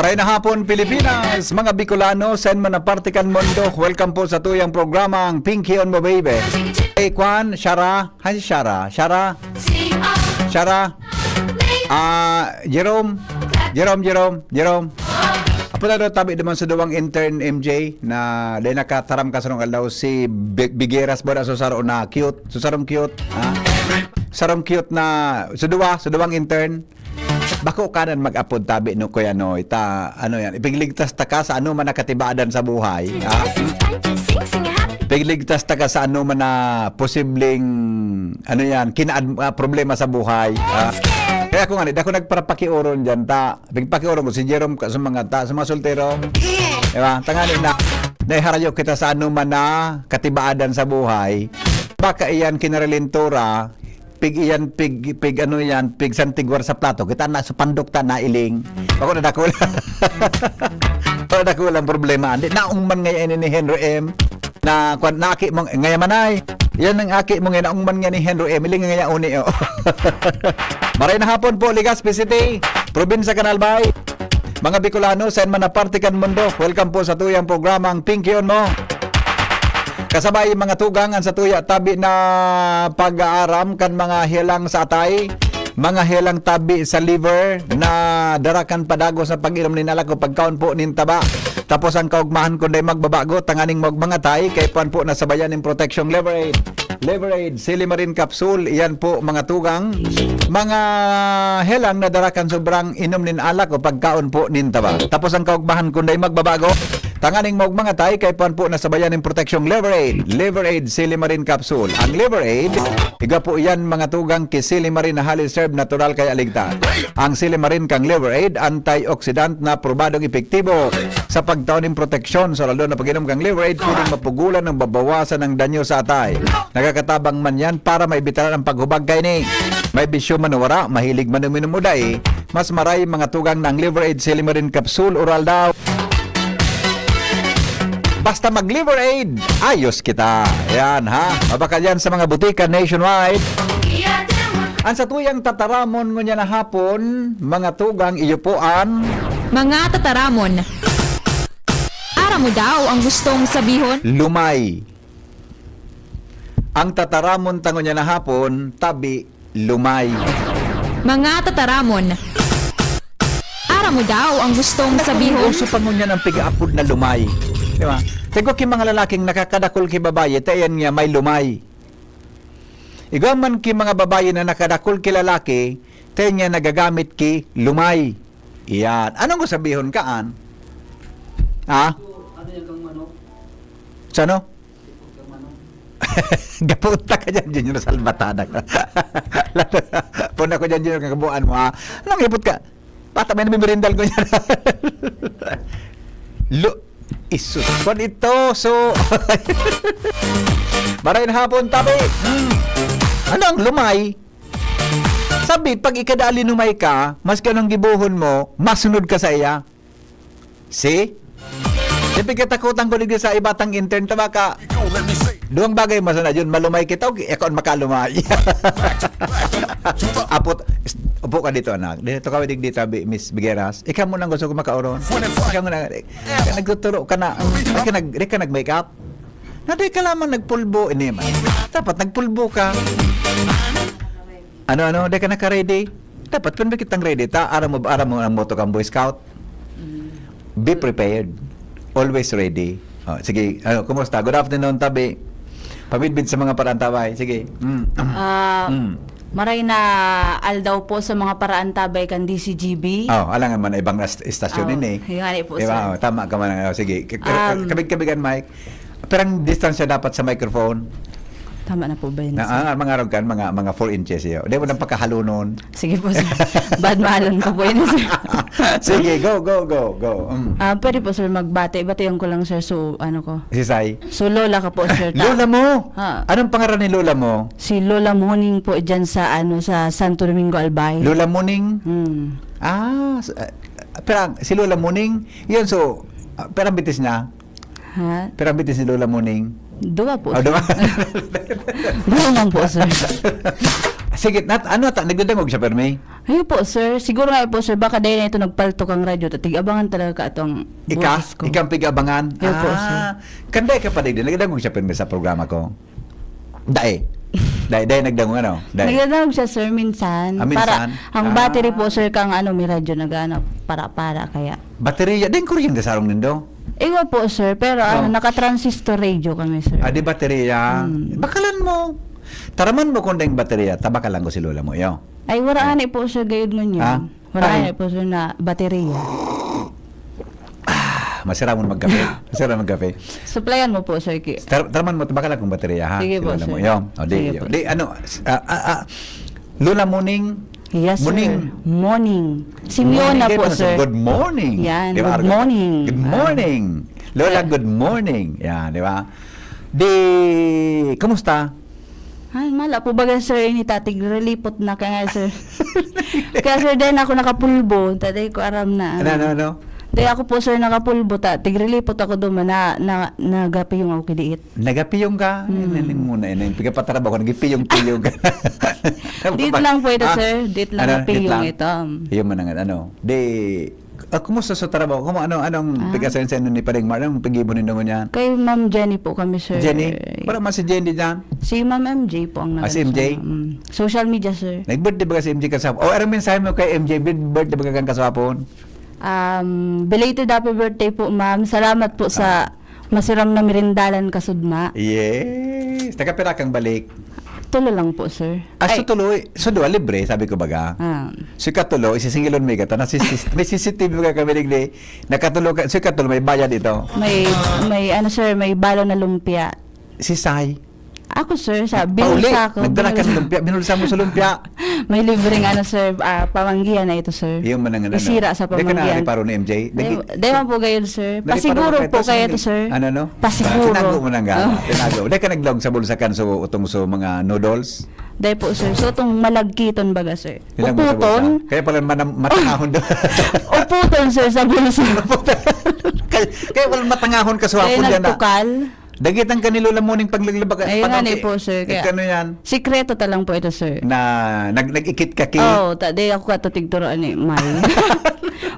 Maray na hapon Pilipinas, mga Bicolano, saan man ang partikan mundo. Welcome po sa tuyang programang Pinky on Mo Baby. Hey Kwan, Shara, hi Shara, Shara, Jerome. Apo na daw tabi naman sa duwang intern MJ na dahil nakataram ka sa nung alaw si Bigueras ba na susaro na cute, susarong cute, ha? Sarong cute na sa duwang intern. Bako kanan mag-apod tabi no kuya no ita ano yan ipigligtas ta ka sa ano man nakatibadan sa buhay, ha? Pigligtas ta ka sa ano man na posibleng ano yan problema sa buhay, ha? Kaya ako nga, ako nagparapakiuron dyan, pagpakiuron ko si Jerome sa mga soltero. Diba? Tanganin na, naiharayo kita sa ano man na katibaadan sa buhay. Baka iyan kinaralintura, pig santigwar sa plato. Kita na sa pandok ta na iling. Ako na dako lang problema. Hindi, naong man ngayon ni Henry M. Na aki mong ngayon manay. Yan ang aki mong naong man ngayon ni Henry M. Iling ngayon uni o. Maray na hapon po, Legazpi City, Probinsya Canalbay. Mga Bicolano, saan man na partikan mundo, welcome po sa tuyang programang Pinky on Mo. Kasabay mga tugangan sa tuya tabi na pag-aaram kan mga helang sa atay, mga helang tabi sa liver na darakan padago sa pag-inom ni nalako pagkaon po nin taba. Tapos ang kaugmahan kundi magbabago tanganing mga tay kay puan po nasabayan ng protection Leverade, Silimarin Capsule, iyan po mga tugang, mga helang na darakan sobrang inom nin alak o pagkaon po nin taba. Tapos ang kaugmahan kundi magbabago tanganing mga tay kay puan po nasabayan ng protection Leverade, Silimarin Capsule. Ang Leverade, iga po iyan mga tugang kay Silimarin na highly served natural kay aligtas. Ang Silimarin kang Leverade, antioxidant na probadong epektibo sa pagtaon ng proteksyon. So lalo na pag-inom kang Leverade, pwedeng mapugulan ng babawasan ng danyo sa atay. Nagkakatabang man yan para maibitaran ang paghubag kay ni. May bisyo manawara, mahilig man uminom uday. Mas maray mga tugang ng Leverade, Silimarin Capsule, oral daw. Basta mag-Leverade, ayos kita. Yan ha. Mabaka yan sa mga butika nationwide. Ang sa tuyang tataramon mo niya na hapon, mga tugang iyupuan. Mga tataramon. Ara mo daw ang gustong sabihon? Lumay. Ang tataramon tango niya na hapon, tabi, lumay. Mga tataramon. Ara mo daw ang gustong sabihon? Uso pa mo niya ng piga-apod na lumay. Diba? Tigok ki mga lalaking nakakadakol ki babae, tayan niya may lumay. Igaman ki mga babae na nakadakol ki lalaki, tayan niya nagagamit ki lumay. Iyan. Anong sabihon kaan? Ha? Ano yung kang manok? Sano? Kang manok? Gapunta ka dyan, Junior Salbatada ka. Puna ko dyan, Junior, kakabuan mo, ha? Anong ipot ka? Bata, may namimirindal ko yan. Isus, kon ito, so... Maray na hapon, tabi. Ano ang lumay? Sabi, pag ikadali lumay ka, mas kanong gibuhon mo, masunod ka sa iya. See? Siyempre katakutan ko ligay sa ibatang intern, tama ka. Duwang bagay masunod yun, malumay kita, okay, ako ang makalumay. Apot, upo ka dito anak. Dito ka dito, Miss Bigueras. Ikaw mo nang gusto ko makauron. Ikaw mo nang, nagtuturo ka na, di ka nag-make up. Di ka lamang nagpulbo. Ini man. Dapat nagpulbo ka. Ano, di ka naka-ready. Dapat kung kitang ready, aram mo ang moto kang Boy Scout. Be prepared. Always ready. Oh, sige, kumusta? Good afternoon, tabi. Pamidbid sa mga parantaway. Sige. Maray na aldaw po sa mga paraan tabay kan DCGB. Alangan man ibang istasyon din eh. Yan po, diba? sir. Tama ka man. Sige. Kabig-kabigan, Mike. Perang distansya dapat sa microphone. Tama na po ba yun, sir? Mga arog mga 4 inches yun. Di mo nang pagkahalo nun. Sige po, sir. Bad mahalon pa po yun, sir. Sige, go. Pwede po, sir, magbate. Bateyan ko lang, sir. So, ano ko? Si Sai. So, lola ka po, sir. Lola mo? Ha. Anong pangalan ni Lola mo? Si Lola Muning po dyan sa, sa Santo Domingo, Albay. Lola Muning? Perang, si Lola Muning? Yun, so, perang bitis niya? Ha? Perang bitis ni Lola Muning? Dua po, sir. Dua? Dua man po, sir. sige, nagdadangog siya permi. Ayun po, sir. Siguro nga po, sir, baka dahil na ito nagpalto kang radyo, tatig abangan talaga ka itong boses ko. Ikang pigabangan. Ayun po, sir. Kanday ka pa din, nagdadangog siya permi sa programa ko. Dai nagdangog ano? Dai. Nagdadangog siya, sir, minsan. Minsan? Para, ang battery po, sir, kang may radyo nagana para kaya. Baterya, din kuryente sa sarong nindo. Iwa po, sir, pero naka-transistor radio kami, sir. Di baterya. Bakalan mo. Taraman mo kung dahing baterya, tabakalan ko si lola mo, yo. Ay, waraan po, sir, gayud mo Ha? niyo. Waraan po, sir, na baterya. Masira mo magkape. Supplyan mo po, sir, ki. Taraman mo, tabakalan kong baterya, ha? Sige Si po, lola sir. mo, yo. O, di, Sige yo. po. Di, Lola Muning. Yes, Morning. sir. Morning. Si Miona Morning, po, kayo, sir. Good morning. Yan, Di ba? good morning. Good morning. Lola, Yeah. good morning. Yan, di ba? Kamusta? Ay, mala po baga, sir, ini tatig relipot na kaya, sir. Kaya, sir, dahil ako nakapulbo, taday ko aram na. Ano? Dahil ako po, sir, nakapulbo, tigrelipot ako doon, nagapi yung ako kidiit. Nagapiyong ka? Naning muna. Pagkapataraba ko, nagipiyong-piyong ka. Dito lang po ito, sir. Dito lang na piyong ito. Yung manangan, kumusta sa trabaho? Anong pigasan sa ni Paring Mar? Anong pag-ibon ninyo niyan? Kay Ma'am Jenny po kami, sir. Jenny? Para mas si Jenny dyan? Si Ma'am MJ po ang Si MJ? Social media, sir. Nag-birthday ba ka si MJ kasapon? Anong mensahe mo kay MJ? Birthday ba ka kang kasapon? Belated happy birthday po, ma'am. Salamat po sa masiram na merindalan kasudma. Yes! Nakapira kang balik. Tulo lang po, sir. So tuloy. So doon, libre, sabi ko baga. So katulo, isisingilon may gata. May CCTV ka kami nigli. Nakatulo ka. So katulo, may bayad ito. May sir, may balo na lumpia. Si Sai. Ako, sir, sa Pauli, binulsa ko. nagdala ka ng lumpia. Binulsa mo sa lumpia. May libreng sir, pamanggihan na ito, sir. Yung manangan Isira sa Di ka pamanggihan. na paro ni MJ? Dewan po kayo, sir. Pasiguro po kayo ito, sir. Ano? Pasiguro. Tinago mo nang gana. Tinago. Di ka naglog sa bulsakan utong mga noodles? Dahil po, sir. So, itong malagkiton baga, sir. Ilang mo sa bulsa? Uputon. Kaya pala matangahon doon. Uputon, sir, sa bulsa. Kaya pala matangahon ka sa Kaya hapon yan na. nagtukal. Dagitan kanilo lang muning paglaglabag. Ayun nga ni po, sir. Kaya, Kano yan? sikreto talang po ito, sir. Na nag-ikit ka ki. Di ako katutigturoan ni May.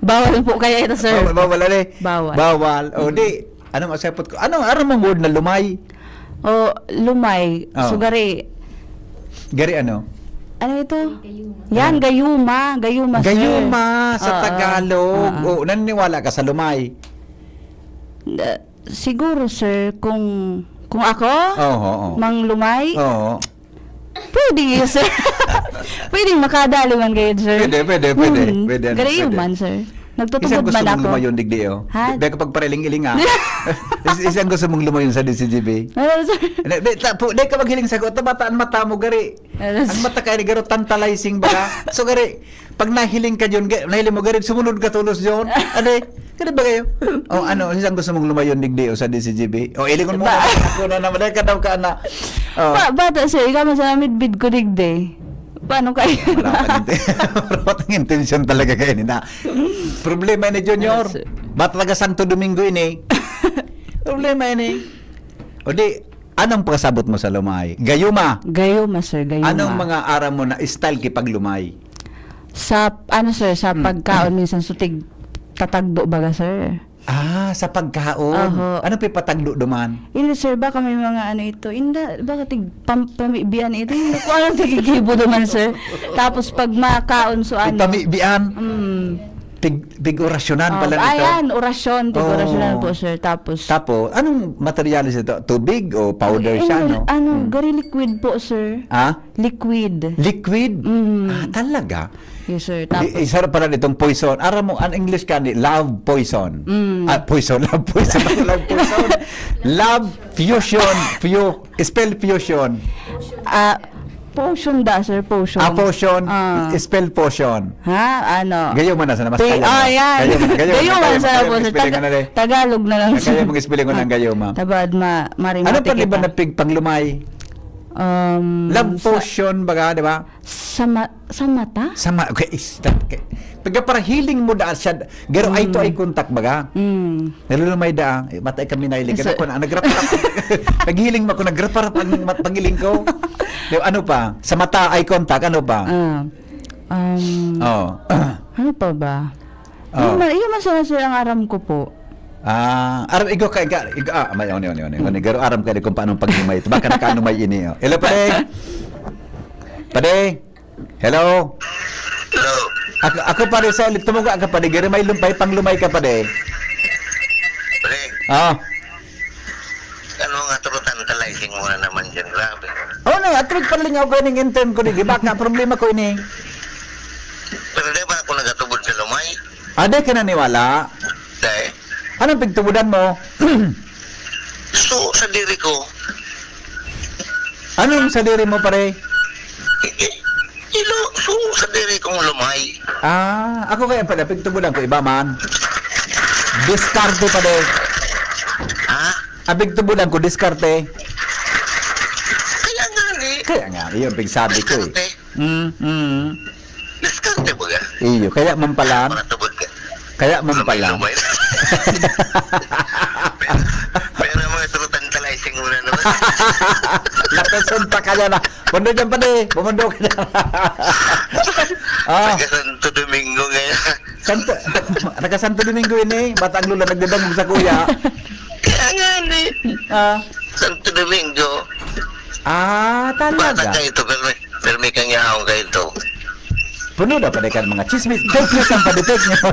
Bawal po kaya ito, sir. Bawal ali. Bawal. O di, anong asepot ko? Ano mong word na lumay? Lumay. Oh. Sugari. Gari ano? Ano ito? Yan, gayuma. Gayuma, sir. Gayuma sa Tagalog. Naniniwala ka sa lumay? Siguro, sir, kung ako, Oo. mang lumay, Oo. pwede yun, sir. Pwede makadali man kayo, sir. Pwede. Gayuman, sir. Isang Nagtutugod gusto man mong ako. lumayon digdi o. Ha? Dahil kapag pareling-iling Isang gusto mong lumayon sa DCGB. Ano, sir? Dahil ka maghiling sagot, tabataan mata mo, gari. Ang mata ka ni garo, tantalizing ba? So, gari, pag nahiling ka dyan, nahiling mo, gari, sumunod ka tulos dyan. Ano ba kayo? Isang gusto mong lumayon digdi o sa DCGB? Ilingon mo na. Ako na naman, dahil ka daw ka na. Bata, sir, ikaw man sa namin bid ko digday. Paano kayo? Maraming intensyon talaga kayo nina. Problema ini Junior. Ba talaga Santo Domingo ini? Problema ini. O di, anong pasabot mo sa lumay? Gayuma. Gayuma, sir, gayuma. Anong mga ara mo na style kipag lumay? Sa, sir, sa pagkaon minsan sutig tatagdo baga, sir. Sa pagkaon. Oho. Ano pipatagdo duman? Hindi, sir, baka may mga ito. Baka pamibian ito. Hindi ko alam tigigibo naman, sir. Tapos pag makaon so Pamibian. Big orasyonan pala nito. Ayan, orasyon. Orasyonan po, sir. Tapos, anong materialis ito? Tubig o powder siya, no? Gari liquid po, sir. Liquid. Liquid? Mm. Talaga? Yes, sir. Tapos, Isa pala nitong poison. Aram mo, ang English ka ni, love poison. Poison, love poison. Love poison. Love fusion. Spell fusion. potion da, sir. Potion. Potion. Spell potion. Gayo man na sa namas kayo. Yan. Gayo man sa po. Tagalog na lang. Kaya mong spelling ko ng gayo, ma'am. Tabad, marimatik Ano pa liban na pig panglumay? Love potion baga, di ba? Sa mata? Sama, okay, pagka para healing mo da siya, garo ay to ay contact baga. Nalulumay da, matay kami na ilig. Ako na, nagrap-rap. Pag healing mo ko, nagrap-rap ang pagiling ko. Ano pa? Sa mata, eye contact, ano pa? Oh. Ano pa ba? Oh. Yung masama sir ang aram ko po. Aram, igo ka, may yun. Garo aram ka di kung paano paglumay. Baka nakaanumay ini. Hello, Pade. Pade. Hello. Hello. Ako pa rin sa ulit tumuga ka pa di gari may lumpay pang lumay ka pa di. Pre, ano nga turutan kalaising mo na naman dyan, grabe. Na atrig palingaw ko ning intern ko di baka problema ko ini. Pero di ba ako nagatubod sa lumay? Ade ka naniwala? Dahil, Anong pigtubudan mo? so sa diri ko, Anong sa diri mo pare? so sa diri kong lumay. Ako kaya pala pigtubudan ko iba man. Diskarte pa de. Ha? Pigtubudan ko diskarte. Kaya nga ni. Kaya nga, iyon pigsabi ko eh. Diskarte ba ga? Iyo, kaya man pala. Mga tubod ka. Kaya man pala. Lumay. Pero mga turutan kalaising mo na naman. Nakasunta ka na. Pundo dyan pa de. Bumundo ka na. Taga Santo Domingo ngayon. Naka-Santo Domingo ini. Batang lula nagdadangog sa kuya. Kaya nga ni. Santo Domingo. Bata Talaga. kayo ito, pero may kanyahong kayo ito. Puno na pa de kan mga chismis. Fake news ang pa-detect niyo.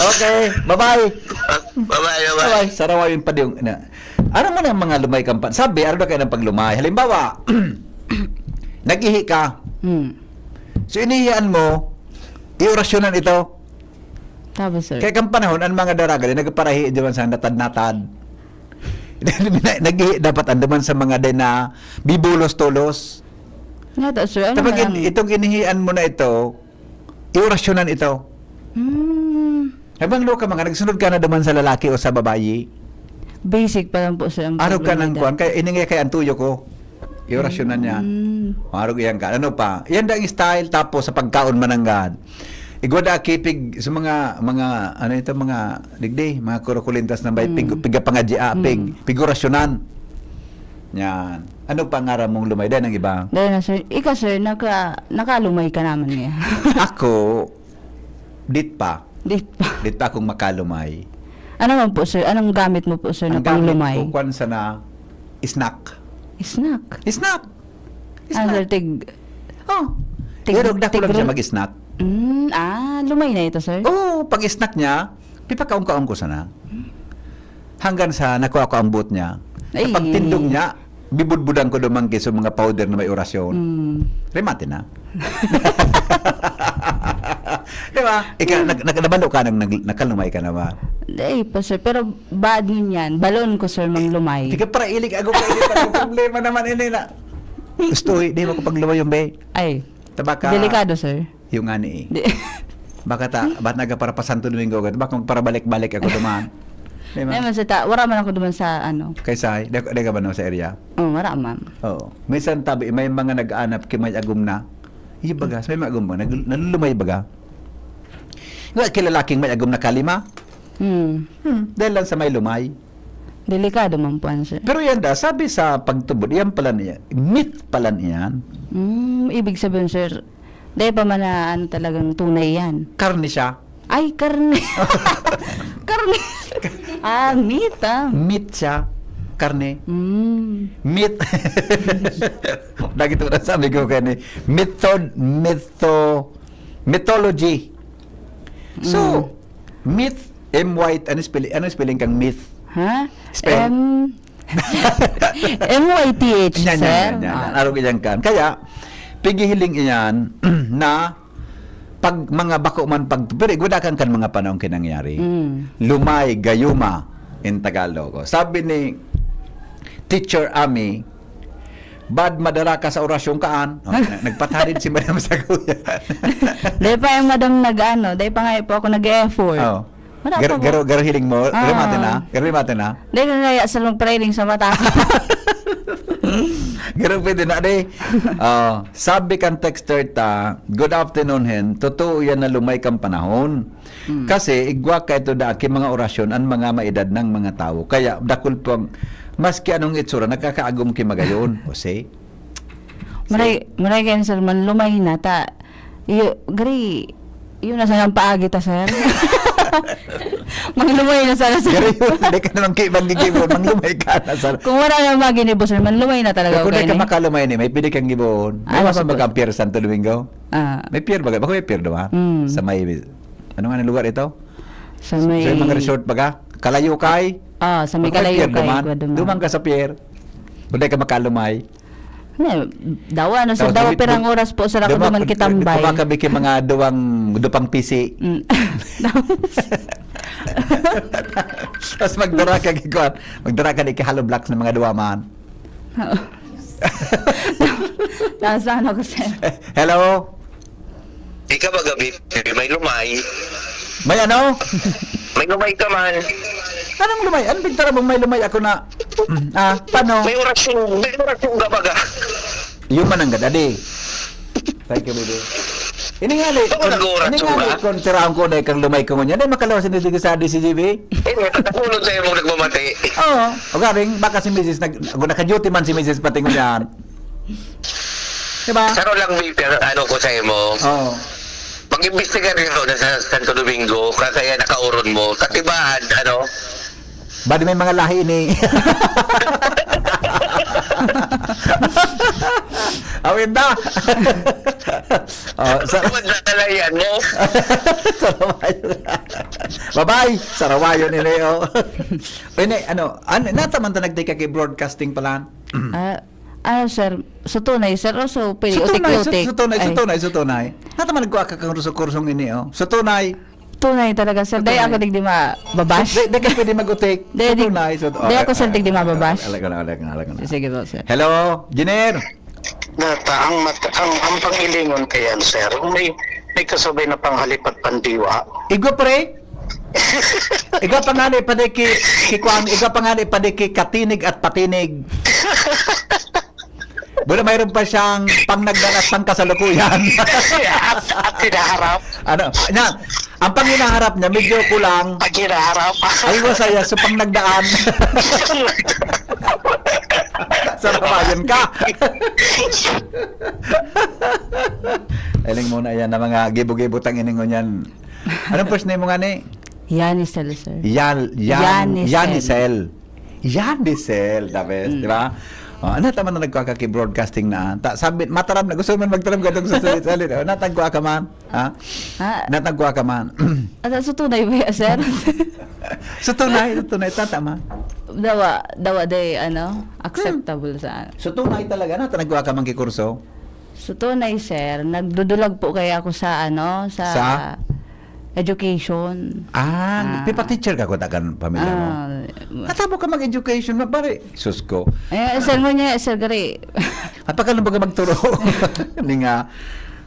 Okay. Bye-bye. Bye-bye. Bye-bye. Sarawayon pa yung... Ano mo na mga lumay kampan? Sabi, ano na kayo ng paglumay? Halimbawa, nag-ihi ka. So, inihian mo, iorasyonan ito. Tapos sir. Kaya kang panahon, ang mga daraga, nagparahi diyan sa natad-natad. Nag-ihi dapat andaman sa mga din na bibulos-tulos. Nga to sir, ano Kapag man ang... itong inihian mo na ito, iorasyonan ito. Habang ka mga, nagsunod ka na naman sa lalaki o sa babayi. Basic pa lang po sir ang Araw ka ng paglumay kuwan, kaya iningay kay ang tuyo ko. Iorasyonan niya. Araw iyan ka. Ano pa? Yan da ang style, tapos sa pagkaon mananggad. Igwada kipig sa mga ano ito mga digdi, mga kurukulintas na may piga pangadya, figurasyonan. Yan. Ano pangarap mong lumay dahil ng iba? Dahil na sir, ikaw sir, nakalumay ka naman niya. Ako, dit pa Di pa. akong makalumay. Ano man po sir? Anong gamit mo po sir na Ang gamit panglumay? ko kwan sa na snack. Snack. Snack. Ano sir, tig... Oh. Tig- Pero dako lang tig- siya mag-snack. lumay na ito sir? Oh, pag snack niya, pipakaong-kaong ko sana. Hanggang sa nakuha ko ang boot niya. Ay. Kapag tindog niya, bibudbudan ko dumangki sa mga powder na may orasyon. Remate na. Diba? Ikaw, nabalo ka nang nakalumay ka naman. Ay pa sir, pero bad yun yan. Balon ko sir mang lumay. Di ka para ilig ako pa ini pa problema naman ini na. Gusto di mo kapag lumay yung bay. Ay, Tabaka delikado sir. yung ani eh. Di- Ba't naga para pa Santo Domingo agad? Baka para balik-balik ako dumaan. Di ba? Ay man sir, wala man ako duman sa ano. Kaysa, di ka ba no sa area? Oh, wala man. Oo. Minsan tabi, may mga nag-aanap kay may agum na. Iya baga, may agum ba? Nalulumay baga. Nga kilalaking may agum na kalima? Dahil lang sa may lumay. Delikado man po ano, sir. Pero yan da, sabi sa pagtubod, yan pala niya. Myth pala niyan. Ibig sabihin sir, dahil pa man na ano talagang tunay yan. Karne siya. Ay, karne. Karne. Meat Meat siya. Karne. Myth. Lagi ito na sabi ko kaya ni. Mythology. So, myth, M-white, ano spelling kang myth? Ha? Spell. M-Y-T-H, sir. Yan. Araw iyan kan. Kaya, pigihiling iyan na pag mga bako man pero gudakan kan mga panahon kinangyari. Lumay, gayuma in Tagalog. Sabi ni Teacher Ami, bad madara ka sa orasyon kaan. Nagpatarin si Madam sa kuya. Dahil pa yung madam nag-ano, dahil pa nga po ako nag-effort. Oh. Wala pa po. Garo hiling mo. Remate na. Dahil ka kaya sa mag-training sa mata ko. Ganun pwede na di. Sabi kang texter ta, good afternoon hen, totoo yan na lumay kang panahon. Kasi igwa ka ito da ki mga orasyon ang mga maedad ng mga tao. Kaya dakul pang maski anong itsura nakakaagom ki magayon. O say? Maray kayo sir, man lumay na ta. Gari, yun na sa paagi ta sir. Manglumay na sana sir. Pero yun, hindi ka naman kibang gigibon, manglumay ka na sa... Kung wala na maginibos sir, man lumay na talaga. Kung Okay, hindi ka makalumay ni, may pili kang gibon. May Ano mas ba po? mag-ampier Santo Domingo. May pier baga? Baka may pier doon, Sa may... Ano nga ang lugar ito? Sa may... Sa mga resort baga? Kalayukay? Sa may Baka pier Kalayukay. duman. Guaduman. Dumang ka sa pier. Kung hindi ka makalumay. Dawa, ano, sa Tapos dawa dumit- pirang oras po sa ako naman kitambay. Kumakabi ki mga dupang pisi. Tapos magdara ka gikuan. Magdara ka di kahalo blocks ng mga duwaman. Tapos ano ko sir. Hello? Ika ba gabi, may lumay. May ano? May lumay ka man. Anong lumay? Anong bintara mong may lumay ako na... paano? May orasyon ka baga. Yung mananggad, adi. Thank you, baby. Ini nga li, Ako nag-oras ba? kung tirahan ko na ikang lumay ko ngunyan, ay makalawas na dito sa DCGB. Natakulod sa'yo mong nagmamati. Oo. O garing, baka si Mrs. Kung naka-duty man si Mrs. pati ngunyan. Diba? Saro lang, Peter, ano ko sa'yo mo. Oo. Pag-imbestiga rin ito sa Santo Domingo, kaya nakauron mo, katibahan, ano, Badi may mga lahi ni. Awin na. madalayan mo. Sarawayo. Bye-bye. Sarawayo ni Leo. Ini, nataman ta nagday ka kay broadcasting pala. Sir, sa tunay sir, so pwede Sutunay, utik-utik. sutunay. Nataman nagkuha ka kang kursong ini, Sutunay. Tunay talaga sir. Dahil ako digdi mababash. Di ka pwede mag-utik. Sutunay. Di ako sir digdi mababash. Alaga na. Sige po sir. Hello, Jenner. Nata, ang pangilingon kayan, sir, may kasabay na panghalipat pandiwa. Igwa pre. Igwa pangani padiki kwan, igwa pangani padiki katinig at patinig. Wala mayroon pa siyang pangnagdanas pang kasalukuyan. at hinaharap. Yan. Ang panginaharap niya, medyo kulang. Pag hinaharap. Ay, masaya. So, pang nagdaan. Sarabayan ka. Aling muna yan na mga gibo-gibutang iningon yan. Anong first name mo nga ni? Yanisel sir. Yanisel. Yanisel, the best, di ba? Ano taman na nagkaka-broadcasting na? Sabi, mataram na. Gusto man magtaram gatong sa salit. Natagwa ka man. Ha? Natagwa ka man. Sa tunay ba sir? Sa tunay. Tatama. Dawa day, acceptable sa Sa tunay talaga. Natagwa ka man kikurso. So tunay sir, nagdudulag po kaya ako sa Sa? education. Pipa teacher ka ko tagan pamilya mo. Natabo ka mag-education na pare. Sus ko. Sir mo niya, sir gari. Apaka lang baga magturo. Hindi nga.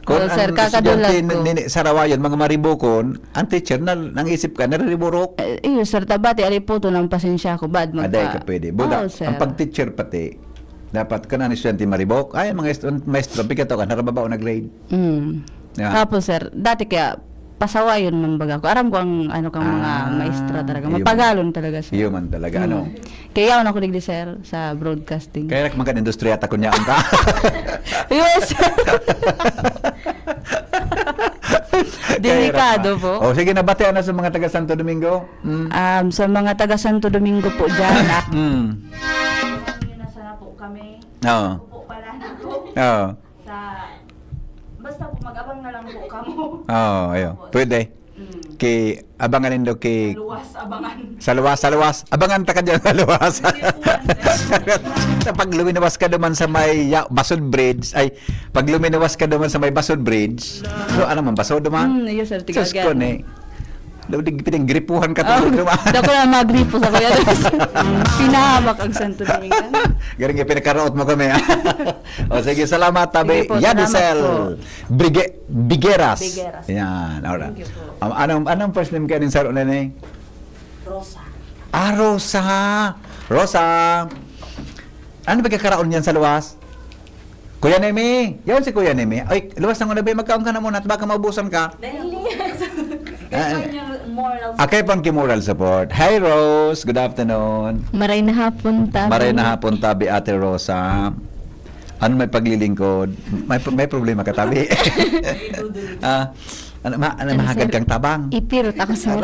Kung Sir, ang kakadulag estudyante ko. sa Rawayon, mga maribokon, ang teacher na nangisip ka, naririburok. Sir, tabati, aliputo ng pasensya ko. Bad Aday ka pwede. Buda, sir. ang pag-teacher pati, dapat ka na ni estudyante maribok. Ay, mga maestro, pikato ka, narababaw na grade. Yeah. Tapos sir, dati kaya pasawa yun ng baga ko. Aram ko ang kang mga maestra talaga. iyo Mapagalon talaga sir. Human talaga, ano? Kaya ako nakulig sir sa broadcasting. Kaya magkan industriya ta kunya ka. Yes sir. Delikado po. Sige na, batean na sa mga taga Santo Domingo. Sa mga taga Santo Domingo po dyan. Mm. Nasa po kami. Oo. Po pala na po. Oo. Basta po mag-abang na lang po kamo. Oo, ayo. Pwede. Kay abangan nindo kay Luwas, abangan. sa luwas. Abangan ta ka diyan sa luwas. Pag luminawas ka duman sa may Basod Bridge, pag luminawas ka duman sa may Basod Bridge, so ano man Basod duman? Yes sir, Sus ko ni. Daw piteng gripuhan ka to duman. Dako na magripo sa kuya. Pinahamak ang Santo Domingo. Garing yung pinakaroot mo kami. O sige, salamat tabi. Sige po, Yanisel salamat Bigueras. Bigueras. Yan, alright. Thank you po. Anong first name ka rin sa Ronene? Rosa. Rosa. Rosa. Ano ba kakaraon yan sa luwas? Kuya Nemi. Yan si Kuya Nemi. Ay, luwas na ko na ba? Magkaon ka na muna at baka maubusan ka. Okay pang moral support. Hi Rose, good afternoon. Maray na hapon ta. Maray na hapon tabi Ate Rosa. Ano may paglilingkod? May problema ka tabi. Mahagad kang tabang. Ipirot ako sir.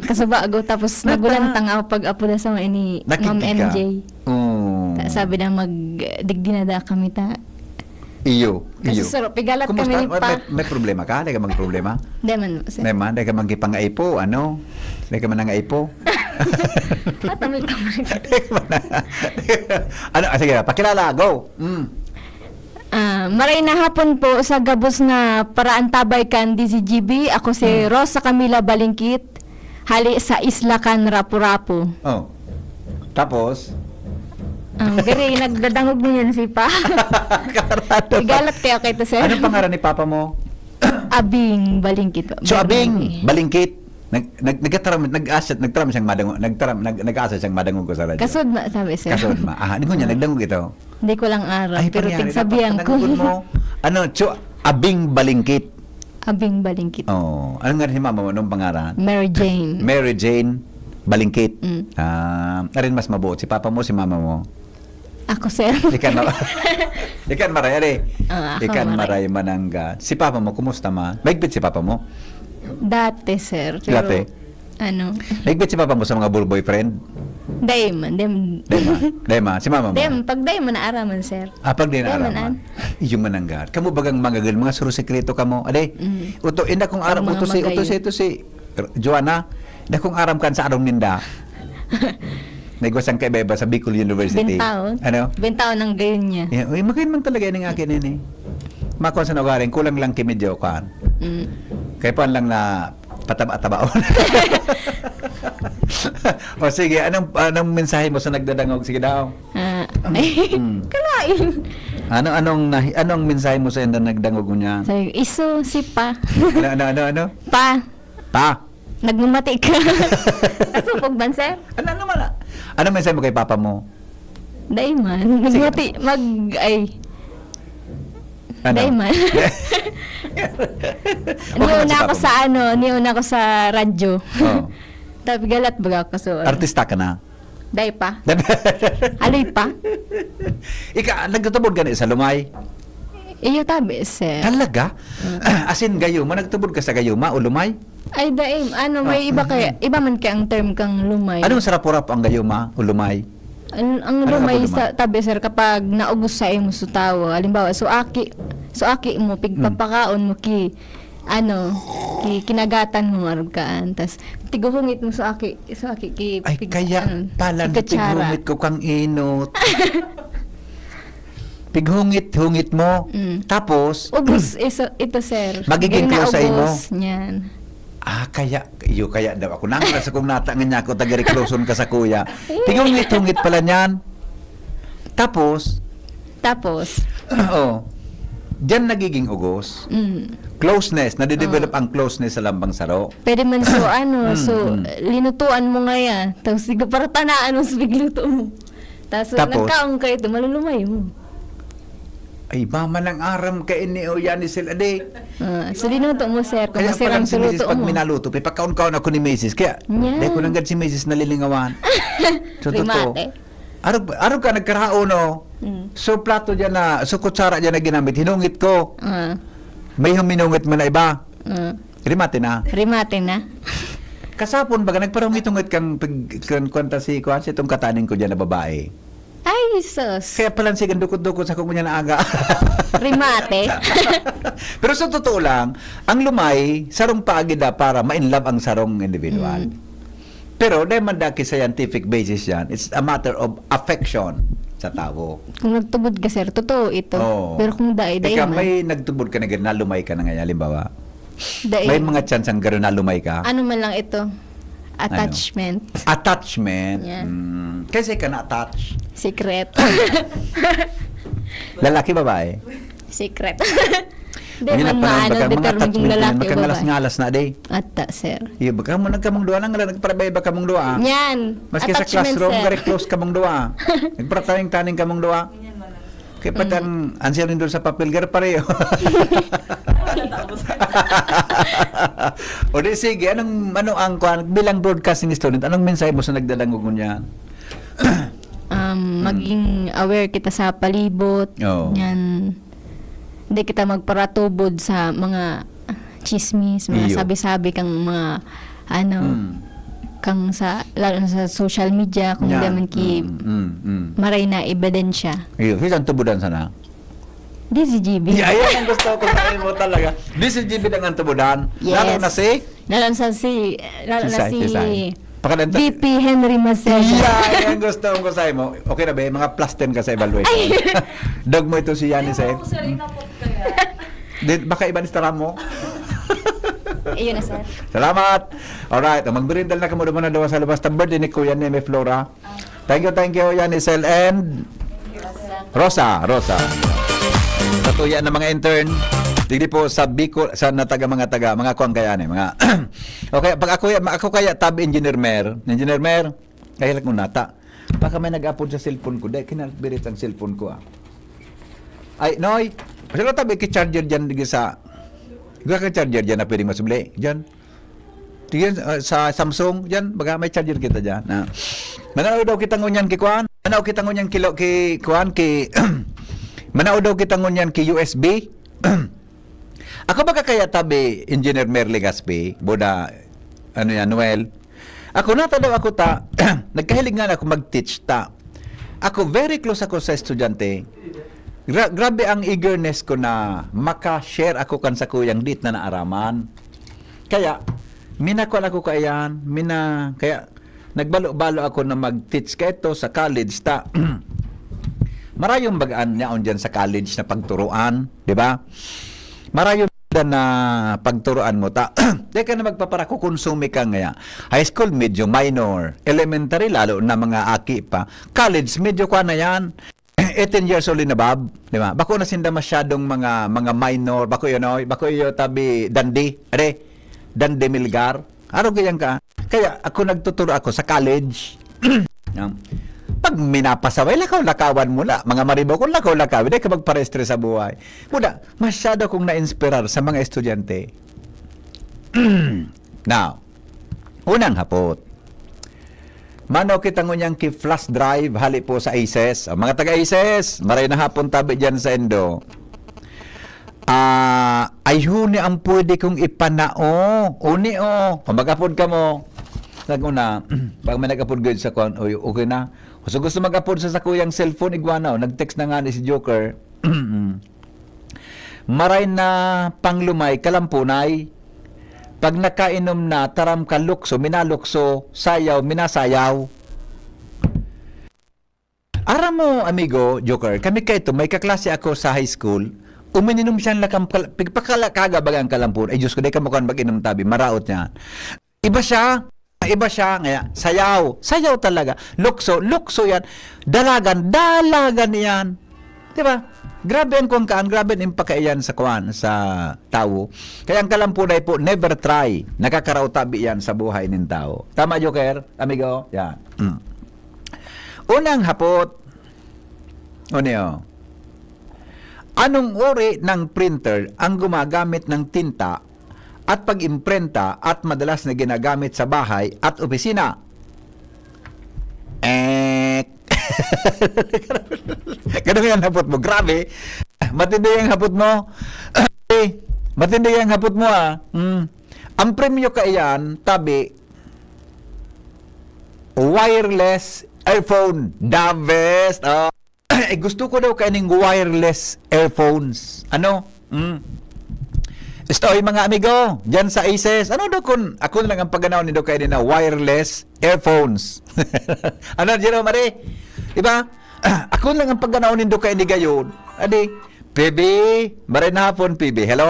Kasabago tapos nagulantang ako pag apo na sa ni Ma'am Nakikika. MJ. Oh. Sabi na magdigdinada kami ta. Iyo. Kasi sir, pigalat Kumusta? kami ni pa. May problema ka? Hindi ka mang problema? Di man sir. Naman, hindi ka mang gipangaipo. Ano? Hindi ka man nangaipo. Katamil ka man. Ano? Sige, pakilala. Go. Maray na hapon po sa gabos nga paraan tabay kan DCGB. Ako si Rosa Camila Balingkit. Hali sa Isla Can Rapu-Rapu. Oh. Tapos? Gari, nagdadangog mo yan si Pa. Igalat kayo kay to sir. Anong pangalan ni Papa mo? Abing Balingkit. So, Abing, balingkit. Nagtaram siyang madangog. Nag-asa siyang madangog ko sa radyo. Kasod na, sabi sir. Kasod ma. Hindi ko niya, nagdangog ito. Hindi ko lang aral. Pero pangyari, tigsabihan dapat ko. panangod mo. Ano, so, Abing balingkit. Abing Balingkit. Oh. Ano nga rin si mama mo? Anong pangalan? Mary Jane. Mary Jane Balingkit. Mm. Rin mas mabuot. Si Papa mo, si Mama mo. Ako sir. Ikan maray, ari. Ako Ikan maray. maray manangga. Si Papa mo, kumusta ma? Maigpit si Papa mo? Dati sir. Pero, Dati? Ano? Maigpit si Papa mo sa mga boyfriend? Dayman. Dema. Si Mama mo? Pag dayman na araman sir. Pag din Dayman, araman. Yung manangga. Kamu bagang mga suru sekreto kamo. Ade, uto, ina kong aram, Ang mga uto si Joanna. Ina kong aram kan sa arong ninda. Nagwasang kay Beba sa Bicol University. Bentaon. Ano? Bentaon ng gayon niya. Uy, magayon man talaga yung akin yun eh. Makuha sa nagaring, kulang lang kimedyo kan. Kaya pa lang na pataba-tabaon. O sige, anong mensahe mo sa nagdadangog? Sige daw. Kalain. Anong mensahe mo sa nagdangog niya? Sabi, iso si Pa. Ano? Pa, Pa! nagmamati ka. Kasupog ban sir? Ano naman? Anong mensahe mo kay Papa mo? Dayman. Nagmati, Ano? Dayman. Niuna ko sa radyo. Oh. Tapi galat baga ako so. Artista ka na. Day pa. Aloy pa. Nagtutubod ka na sa Lumay? Iyo tabi sir. Talaga? As in gayuma, nagtubod ka sa gayuma o Lumay? Ay daim, may iba man kaya ang term kang lumay. Anong sarap-urap ang gayuma o Lumay? Ang Ano lumay ba sa tabi sir kapag naubos sa imo sa tawo. Halimbawa, so aki mo pigpapakaon mo kinagatan mo arugkaan tas tiguhungit mo sa aki ki Ay, kaya pala pighungit ko kang inot. Pighungit-hungit mo. Tapos, ubos ito sir. Magiging close sa imo? Niyan. kaya daw ako. Nang sa kong natangan niya ako, taga-recloson ka sa kuya. Pighungit-hungit pala niyan. Tapos, diyan nagiging ugos. Closeness, nade-develop ang closeness sa lambang saro. Pwede man so linutuan mo nga ya. Tapos sigo para tanaan mo sa bigluto mo. Tapos nagkaong kayo ito, malulumay mo. Ay, mama ng aram ka ini o yan ni sila de. So linuto mo sir, kung Kaya masirang parang si Mrs. luto pag mo. minaluto, pagkaon-kaon ako ni Mrs. Kaya, Yan. dahil ko lang si Mrs. nalilingawan. So, totoo. Rimate. Araw ka nagkaraon, no? So, plato dyan so kutsara dyan na ginamit, hinungit ko. May huminungit mo na iba. Rimate na. Rimate na. Kasapon, baga nagparungit-ungit kang kwanta si itong kataning ko dyan na babae. Ay, sus. Kaya pala sigang dukot-dukot sa kumunya na aga. Rimate. Pero sa totoo lang, ang lumay, sarong paagida para ma-inlove ang sarong individual. Pero dahil mandaki sa scientific basis yan, it's a matter of affection sa tao. Kung nagtubod ka sir, totoo ito. Oo. Pero kung daay Ika, man. may nagtubod ka na gano'n, nalumay ka na ngayon, halimbawa. Daay. May mga chance ang gano'n nalumay ka. Ano man lang ito? Attachment. Attachment. Yan. Kasi ka na-attach. Secret. Lalaki, babae? Secret. Di Ngayon man na maano, mga determine kung attachment, lalaki o babae. magkangalas-ngalas na, day. Ata, sir. Iya, baka mo nagkamong duwa lang, nagparabay ba kamong duwa? Yan. Maski sa Attachment, classroom, sir. very close kamong duwa. Nagparataning-taning kamong duwa. Kaya pati ang answer rin doon sa papel, gar pareho. O di sige, ano ang bilang broadcasting student, anong mensahe mo sa nagdalanggog niya? Maging aware kita sa palibot. Oo. Yan. Hindi kita magparatubod sa mga chismis, mga Iyo. sabi-sabi kang mga kang lalo na sa social media kung Yan. daman ki maray na ebidensya. Iyo, saan tubudan sana? Di si GB. Yeah, yan ang gusto ko sa mo talaga. This is GB ng antubudan. Yes. Lalo na si Lalo na si Pakadanta. VP Henry Maceda. Yeah, yan gusto ko sa mo. Okay na ba? Mga plus 10 ka sa evaluation. Dog mo ito si Yanis eh. Baka iba ni Staram mo. Iyon na, sir. Salamat. Alright, magberindal na kamo naman na daw sa labas. Ta birthday ni Kuya Neme Flora. Thank you Yanisel and Rosa. Katuya ng mga intern. Digdi po sa Bicol, sa mga kuang kaya ni mga okay, pag ako kaya tab engineer mer, kahilak mo nata. Baka may nag-upload sa cellphone ko, dahil kinalbirit ang cellphone ko. Ay, noy. Pasalo tabi ki charger diyan digi sa ka charger diyan na pwedeng masubli diyan. Diyan sa Samsung diyan, baga may charger kita diyan. Na. Manaw daw kita ngunyan ki kuan. Manaw kita ngunyan kilo ki kuan ki Manaw daw kita ngunyan ki USB. Ako baka kaya tabi Engineer Merle Gaspi, boda Noel. Ako nata daw ako ta nagkahilig nga ako mag-teach ta. Ako very close ako sa estudyante. Grabe ang eagerness ko na maka-share ako kan sa kuyang dit na naaraman. Kaya minakuan ako kayan, kaya nagbalo-balo ako na mag-teach ka ito sa college ta. Marayong bagaan niya on dyan sa college na pagturuan, di ba? Marayong na pagturuan mo ta. Di ka na magpaparako konsumi ka ngaya. High school medyo minor, elementary lalo na mga aki pa. College medyo kwa na yan. 18 years old na bab, di ba? Bako na sinda masyadong mga minor, bako yun tabi Dandi Milgar. Araw ganyan ka. Kaya ako nagtuturo ako sa college. Pag minapasaway, lakaw-lakawan mo na. Mga maribo ko, lakaw-lakaw. Hindi ka magparestre sa buhay. Muna, masyado kong na-inspirar sa mga estudyante. Now, unang hapot. Mano kita ngunyang ki flash drive, hali po sa ACES. Mga taga-ACES, maray na hapon tabi dyan sa Endo. Ay huni ang pwede kong ipanao. Uni o. Magapod ka mo. Naguna, pag may nag-upload good sa kon, okay na. So gusto mag-upload sa kuyang cellphone, igwanaw. Nag-text na nga ni si Joker. Maray na panglumay, kalampunay. Pag nakainom na, taram ka lukso, minalukso, sayaw, minasayaw. Aram mo, amigo, Joker, kami kayo, may kaklase ako sa high school. Umininom siyang pagpakalakaga bagang kalampun. Ay, Diyos ko, di ka mukhang mag-inom tabi. Maraot niya. Iba siya, ngaya, sayaw talaga. Lukso yan. Dalagan yan. Diba? Grabe ang kuwangkaan, grabe ang impakaiyan sa kuwan, sa tao. Kaya ang kalampunay po, never try. Nakakarautabi yan sa buhay ng tao. Tama, Joker? Amigo? Yan. Unang hapot. Anong uri ng printer ang gumagamit ng tinta at pag-imprenta at madalas na ginagamit sa bahay at opisina? Ganun yung hapot mo. Grabe. Matindi yung hapot mo. Matindi yung hapot mo, Ang premyo ka iyan, tabi, wireless earphone. The best. Gusto ko daw kaining wireless earphones. Ano? Stoy mga amigo, dyan sa ACES. Ano daw kung ako lang ang pagganaw ni daw kayo na wireless earphones. Ano, Jerome, Mare? Diba? Ako lang ang pagganaw ni daw kayo ni gayon. Adi, PB, Mare na hapon, PB. Hello?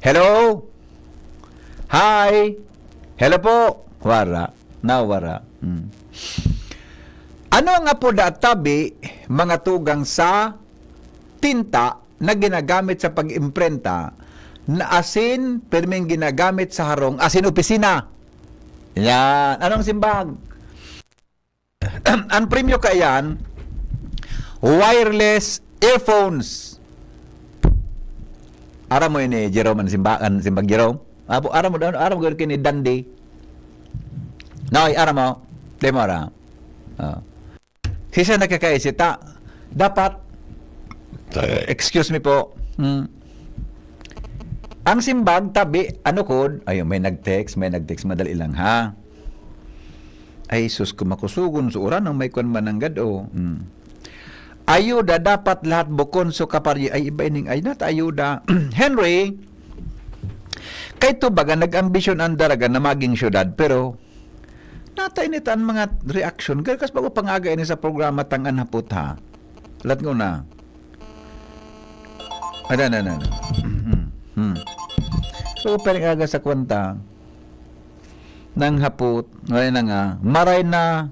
Hello? Hi? Hello po? Wara. Nawara. Ano nga po tabi, mga tugang sa tinta na ginagamit sa pag-imprenta na asin perming ginagamit sa harong asin opisina. Yan. Anong simbag? Ang premyo ka yan, wireless earphones. Ara mo ini Jerome simbag Jerome. Ara mo kini Dandi. Noy, ara mo. Demo ra. Sisa nakakaisita, dapat excuse me po. Ang simbag tabi ano kod? Ayun, may nag-text madali lang ha. Ay sus kumakusugon sa uran ang may kwan mananggad o. Ayuda dapat lahat bukon so kapari ay iba ining ay nat ayuda. Henry, kay to baga nag-ambisyon ang daraga na maging syudad pero natay nita ang mga reaction kas bago pangaga ini sa programa tangan hapot ha. Lat ko na. Ada na. So pero aga sa kwanta nang hapot ngayon na nga maray na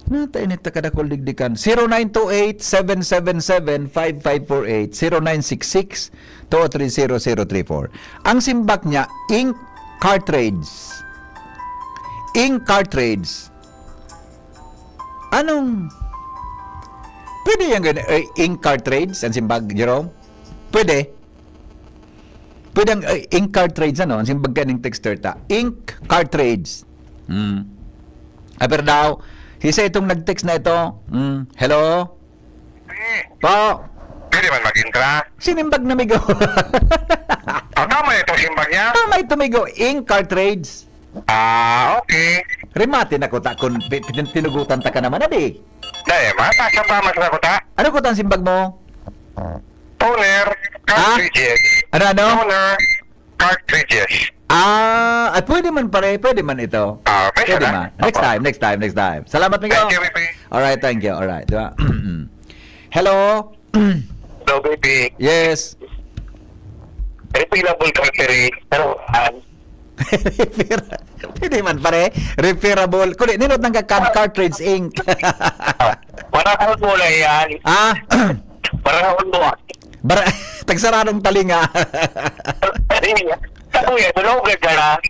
natay nita kada digdikan 0928-777-5548 0966-230-034. Ang simbak niya ink cartridge. Anong pwede yung ink cartridge ang simbag Jerome? Pwede ang ink cartridge ang simbag kaning texter ta ink cartridge. Aber daw hisa itong nag-text na ito. Hello? Po? Pwede man mag-intra? Sinimbag na migo. Tama itong simbag niya? Tama ito migo. Ink cartridge. Okay. Rimatin ako ta kung tinugutan ta ka naman adi. Dahil matasang pa mas ako ta? Ano ko tang simbag mo? Toner, cartridges. Ano? Toner, cartridges. Ay pwede man ito. Pwede man. na. Next time. Salamat migo. Thank you, baby. Alright, thank you. Alright, diba? Hello? Hello, baby. Yes. Refillable cartridge. Pero, Pwede man pare. Repairable. Kulit, ninot ng cartridge ink. Parang mo lang yan. Parang mo. Tagsaranong talinga. Sabi yan, tulong ka na.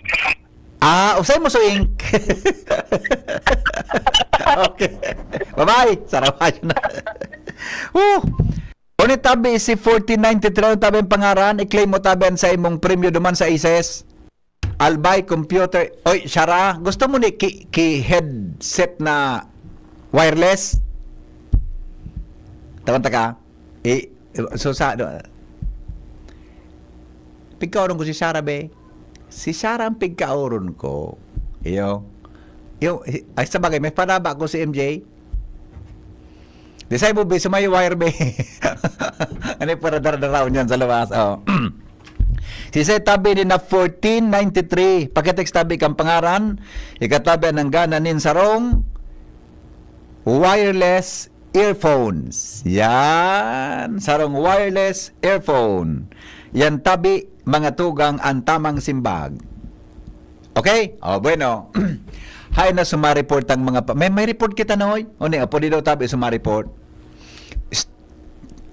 Usay mo so ink. Okay. Bye-bye. Sarawan na. Unit tabi si 1493 tabi ang pangaran. I-claim mo tabi sa imong premyo duman sa ISES. Albay computer. Oy, Shara, gusto mo ni headset na wireless? Tawanta ka? Pigkaoron ko si Shara be. Si Shara ang pigkaoron ko. Ay sa bagay, may panaba ko si MJ. Desay mo be, sumay wire be. Ano yung para daradaraw niyan sa labas? Si tabi ni na 1493. Pakitext tabi kang pangaran. Ikatabi ng gana nin sarong wireless earphones. Yan. Sarong wireless earphone. Yan tabi mga tugang ang tamang simbag. Okay? Bueno. Hay na sumareport ang mga may report kita noy. O ni apo daw tabi sumareport.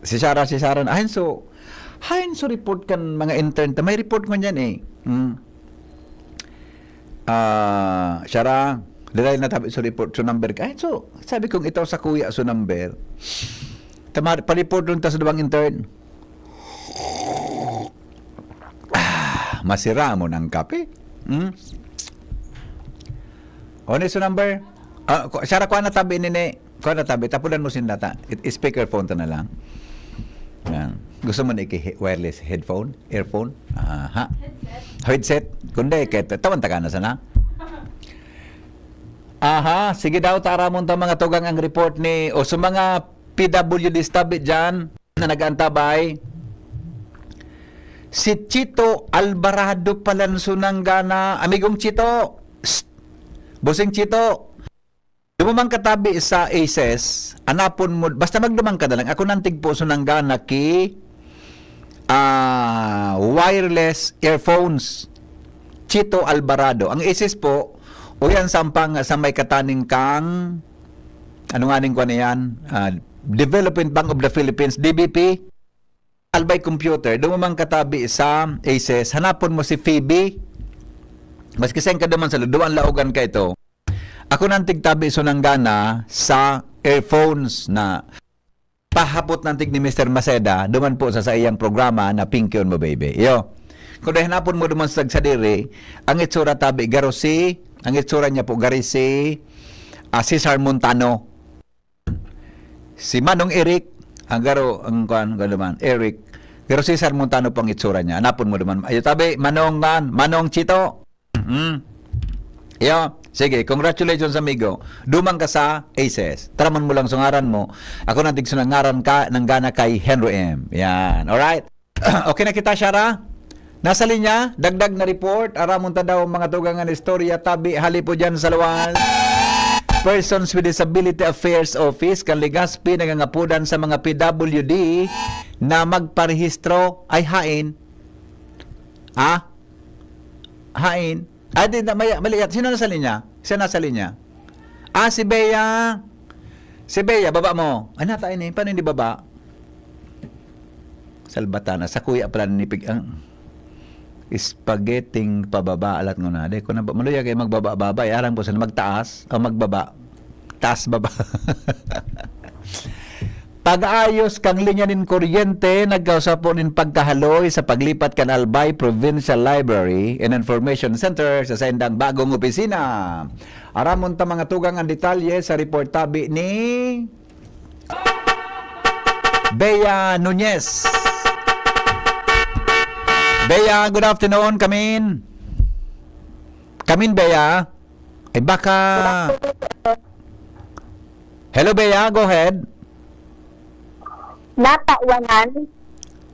Si Sarah Hain so report kan mga intern may report ko niyan eh. Sarah, dahil na tabi so report so number ka. So sabi kong ito sa kuya so number. Pa-report dun ta sa duwang intern. Masira mo ng kape. Ano so number? Sarah, kuha na tabi nini. Kuha na tabi. Tapulan mo sinata. Speakerphone ta na lang. Yan. Gusto mo na wireless headphone? Earphone? Headset? Kundi, tawan taka na sana. Sige daw, tara mo mga tugang ang report ni, o sa mga PWD stabit dyan, na nag-antabay, si Chito Alvarado Palansunang gana. Amigong Chito, Bosing Chito, dumamang katabi sa ACES, anapon mo, basta magdumang ka na lang, ako nantig po sunang gana ki wireless earphones. Chito Alvarado. Ang ACES po, o yan sampang sa may kataning kang, ano nga ning ko na yan, Development Bank of the Philippines, DBP, Albay Computer, dumamang katabi sa ACES, hanapon mo si Phoebe, mas kiseng ka duman sa luduan laugan ka ito. Ako nantig tabi sunang gana sa earphones na pahapot ng tig ni Mr. Maceda duman po sa iyang programa na Pink Yun Mo Baby. Yo. Kung dahinapon mo duman sa sadiri, ang itsura tabi garosi, ang itsura niya po garisi, Cesar Montano. Si Manong Eric, ang garo, ang kuan naman, Eric, pero Cesar Montano pang itsura niya. Hanapon mo naman. Ayo tabi, Manong Chito. Yo, sige, congratulations amigo. Dumang ka sa ACES. Taraman mo lang sungaran mo. Ako natig sunangaran ka ng gana kay Henry M. Yan, alright. Okay na kita, Shara? Nasa linya, dagdag na report. Aramon ta daw mga tugangan istorya. Tabi, hali po dyan sa luwas. Persons with Disability Affairs Office kan Legazpi nangangapudan sa mga PWD na magparehistro ay hain. Hain. Di na mali. Sino nasa linya? Sino nasa linya? Si Bea. Si Bea, baba mo. Ay nata ini, paano hindi baba? Salbatana sa kuya pala ni Pig ang spaghetting pababa alat ngo na de ko na maluya kay magbaba-baba arang po sa magtaas o magbaba taas baba. Pag-ayos kang linya nin kuryente nagkausap po nin pagkahaloy sa paglipat kan Albay Provincial Library and Information Center sa sendang bagong opisina. Aramon ta mga tugang ang detalye sa report tabi ni Bea Nunez. Bea, good afternoon. Kamin, Bea. Ay baka... Hello, Bea. Go ahead. Natawanan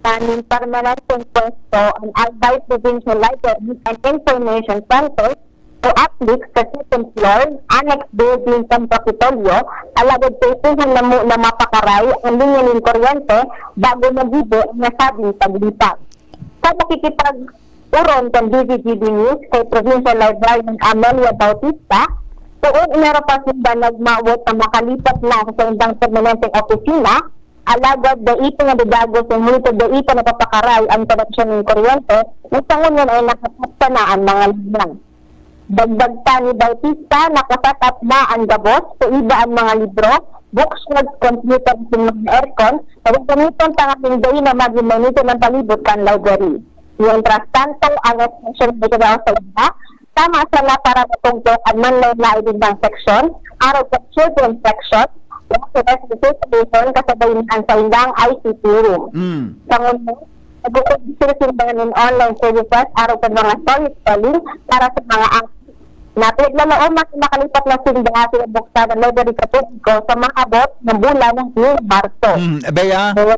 ng permanent pwesto ang Albay Provincial Library and Information Center to uplift sa second floor, annex building sa Capitolio, alagad pesuhan na mo na mapakaray ang linya ng kuryente bago magibo ang nasabing paglipat. Sa makikipag-uron ng DZGB News kay Provincial Librarian Amelia Bautista, tuon inarapas ba nagmawot ang makalipat na sa indang permanenteng opisina, alagad da ito nga didagos yung multo da ito na papakaray ang produksyon ng kuryente, nagsangon yan ay nakasat na ang mga librang. Dagdag pa ni Bautista, nakasat na ang gabos, sa iba ang mga libro, bookshelves, computer, mga aircon, at gamiton tangating day na mag-imanito ng palibot kan library. Mientras tanto, ang extension dito daw sa iba, tama sa na para matungtok ang manlay na ibang section, araw sa children's section, resuscitation kasabay ang sa indang ICT room. Sa ngunit, nag-uusirsimbangan ng online services araw sa mga storytelling para sa mga napit na noong makalipat na sindahan sa buksan ng library Katoliko sa mga abot ng bulan ng Marso.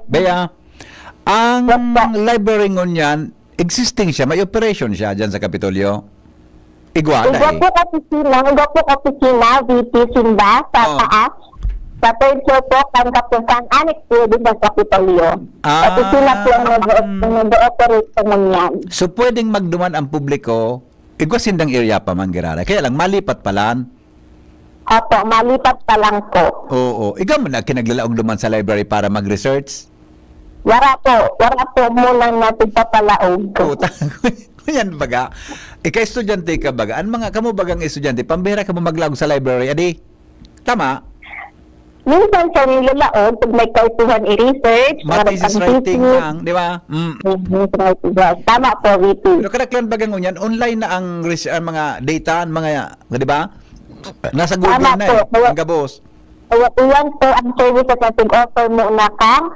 Bea, ang library ngon yan, existing siya, may operation siya dyan sa Kapitolyo. Iguala Igwa po opisina, VP Sinda sa taas. Sa third floor po, ang kapusan annex po din sa Kapitolyo. Opisina po ang nag-operate sa manyan. So, pwedeng magduman ang publiko, igwa sindang area pa man, Gerara. Kaya lang, malipat palan. Opo, malipat pa lang po. Oo. Ikaw mo na kinaglalaong duman sa library para mag-research? Wala po muna natin papalaog. Yan baga. Ika-estudyante ka baga. Ang mga kamo bagang estudyante, pambihira ka mo maglaog sa library, adi? Tama? Minsan sa nilalaon, pag may kaituhan i-research, Thesis writing lang, di ba? Tama po, VP. Pero kadaklan bagang ngunyan, online na ang mga data, mga, di ba? Nasa Google Tama na po. eh, ang gabos. Iyan po ang services na offer mo na kang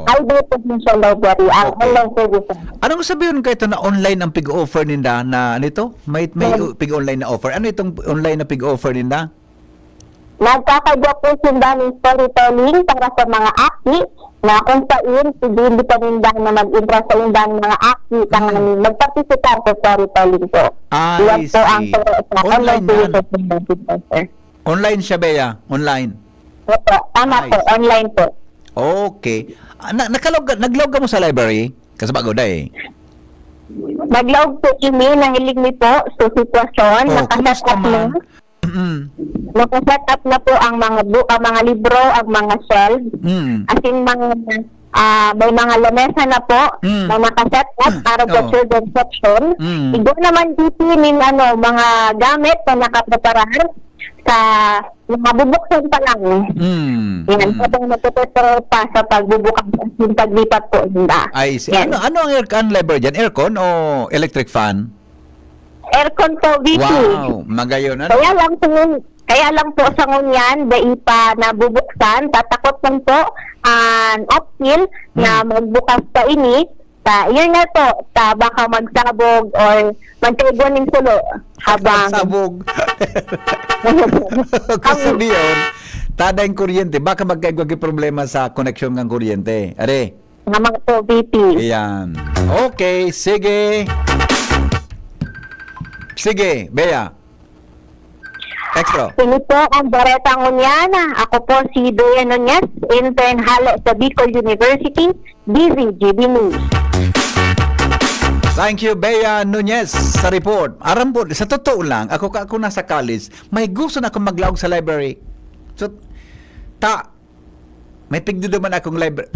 Albay Provincial Library, ang online services. Anong sabihin ko ito na online ang pig-offer ninda na nito? May pig-online na offer. Ano itong online na pig-offer ninda? Nagkakadya po sinda ng storytelling para sa mga aki na kung saan hindi pa ninda na mag-interest sa ninda ng mga aki magparticipate sa storytelling po. I see. Po ang Online services. Online siya, Bea? Online? Opo, tama po, online po. Okay. Nag-log ka mo sa library? Kasi bago da eh. Nag-log po email, nangilig mi po sa sitwasyon. Kumusta man? Nakaset up na po ang mga book, ang mga libro, ang mga shelves. As in may mga lamesa na po na nakaset up para sa children's section. Igo naman dito mga gamit na nakapreparahan. sa mabubuksan pa lang. Yan, habang nagtuturo pa sa pagbubukas at yung paglipat po nila. I see. Yan. Ano ang aircon lever dyan? Aircon o electric fan? Aircon po, VP. Wow, magayon. Ano? Kaya lang po sa ngunyan, dahil pa nabubuksan, tatakot lang po ang uphill na magbukas pa ini. Yun na po, baka magsabog or magkaibunin sulo habang... Sabog. Kasi diyon, tada yung kuryente, baka magkaigwag yung problema sa connection ng kuryente. Are? Naman po, VP. Iyan. Okay, sige. Sige, Bea. Extra. Sino po ang Bareta Ngunyana? Ako po si Bea Nunez, intern halo sa Bicol University, DZGB News. Thank you, Bea Nunez, sa report. Aram po, sa totoo lang, ako nasa college, may gusto na akong maglaog sa library. So, may pigdo naman akong library.